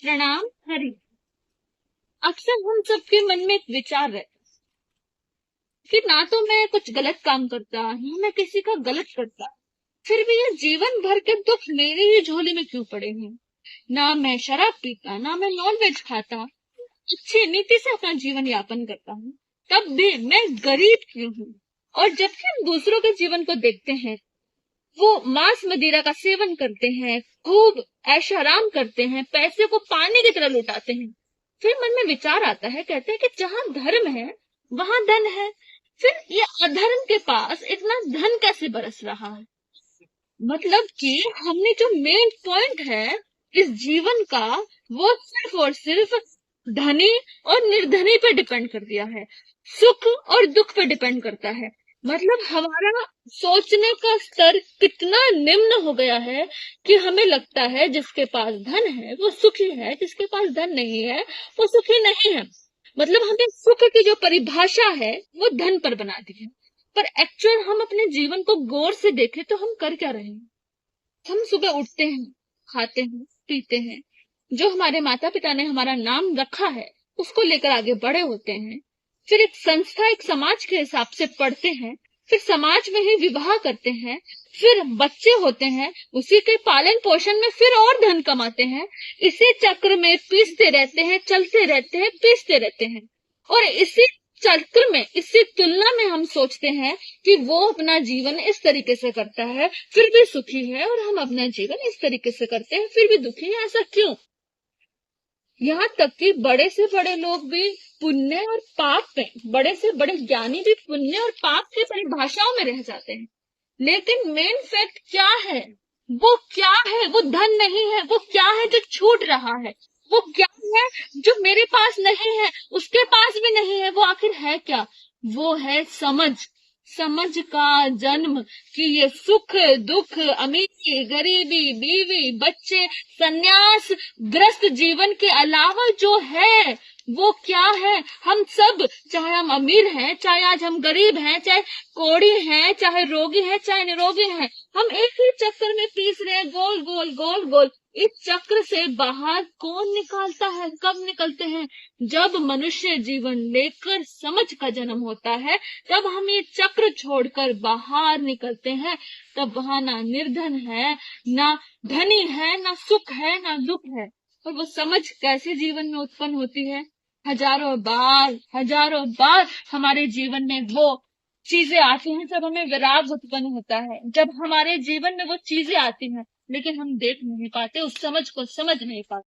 प्रणाम हरि। अक्सर हम सबके मन में एक विचार रहता है कि ना तो मैं कुछ गलत काम करता हूँ, मैं किसी का गलत करता, फिर भी ये जीवन भर के दुख मेरे ही झोले में क्यों पड़े हैं। ना मैं शराब पीता, ना मैं नॉन वेज खाता, अच्छी नीति से अपना जीवन यापन करता हूँ, तब भी मैं गरीब क्यों हूँ। और जबकि हम दूसरों के जीवन को देखते हैं, वो मांस मदिरा का सेवन करते हैं, खूब ऐश आराम करते हैं, पैसे को पानी की तरह लुटाते हैं, फिर मन में विचार आता है, कहते हैं कि जहां धर्म है वहां धन है, फिर ये अधर्म के पास इतना धन कैसे बरस रहा है। मतलब कि हमने जो मेन पॉइंट है इस जीवन का, वो सिर्फ और सिर्फ धनी और निर्धनी पे डिपेंड कर दिया है, सुख और दुख पे डिपेंड करता है। मतलब हमारा सोचने का स्तर कितना निम्न हो गया है कि हमें लगता है जिसके पास धन है वो सुखी है, जिसके पास धन नहीं है वो सुखी नहीं है। मतलब हमने सुख की जो परिभाषा है वो धन पर बना दी है। पर एक्चुअल हम अपने जीवन को गौर से देखें तो हम कर क्या रहे हैं। हम सुबह उठते हैं, खाते हैं, पीते हैं, जो हमारे माता पिता ने हमारा नाम रखा है उसको लेकर आगे बड़े होते हैं, फिर एक संस्था एक समाज के हिसाब से पढ़ते हैं, फिर समाज में ही विवाह करते हैं, फिर बच्चे होते हैं, उसी के पालन पोषण में फिर और धन कमाते हैं, इसी चक्र में पीसते रहते हैं, चलते रहते हैं, पीसते रहते हैं। और इसी चक्र में, इसी तुलना में हम सोचते हैं कि वो अपना जीवन इस तरीके से करता है फिर भी सुखी है, और हम अपना जीवन इस तरीके से करते हैं फिर भी दुखी है। ऐसा क्यों? यहाँ तक कि बड़े से बड़े लोग भी पुण्य और पाप में, बड़े से बड़े ज्ञानी भी पुण्य और पाप की परिभाषाओं में रह जाते हैं। लेकिन मेन फैक्ट क्या है? वो क्या है? वो धन नहीं है। वो क्या है जो छूट रहा है? वो क्या है जो मेरे पास नहीं है, उसके पास भी नहीं है? वो आखिर है क्या? वो है समझ। समझ का जन्म कि ये सुख दुख, अमीरी गरीबी, बीवी बच्चे, सन्यास, ग्रस्त जीवन के अलावा जो है वो क्या है। हम सब, चाहे हम अमीर हैं, चाहे आज हम गरीब हैं, चाहे कोढ़ी हैं, चाहे रोगी हैं, चाहे निरोगी हैं, हम एक ही चक्कर में पीस रहे हैं, गोल गोल गोल गोल। इस चक्र से बाहर कौन निकालता है? कब निकलते हैं? जब मनुष्य जीवन लेकर समझ का जन्म होता है, तब हम ये चक्र छोड़कर बाहर निकलते हैं। तब वहां ना निर्धन है, ना धनी है, ना सुख है, ना दुख है। और वो समझ कैसे जीवन में उत्पन्न होती है? हजारों बार हमारे जीवन में वो चीजें आती हैं जब हमें विराग उत्पन्न होता है, जब हमारे जीवन में वो चीजें आती हैं लेकिन हम देख नहीं पाते, उस समझ को समझ नहीं पाते।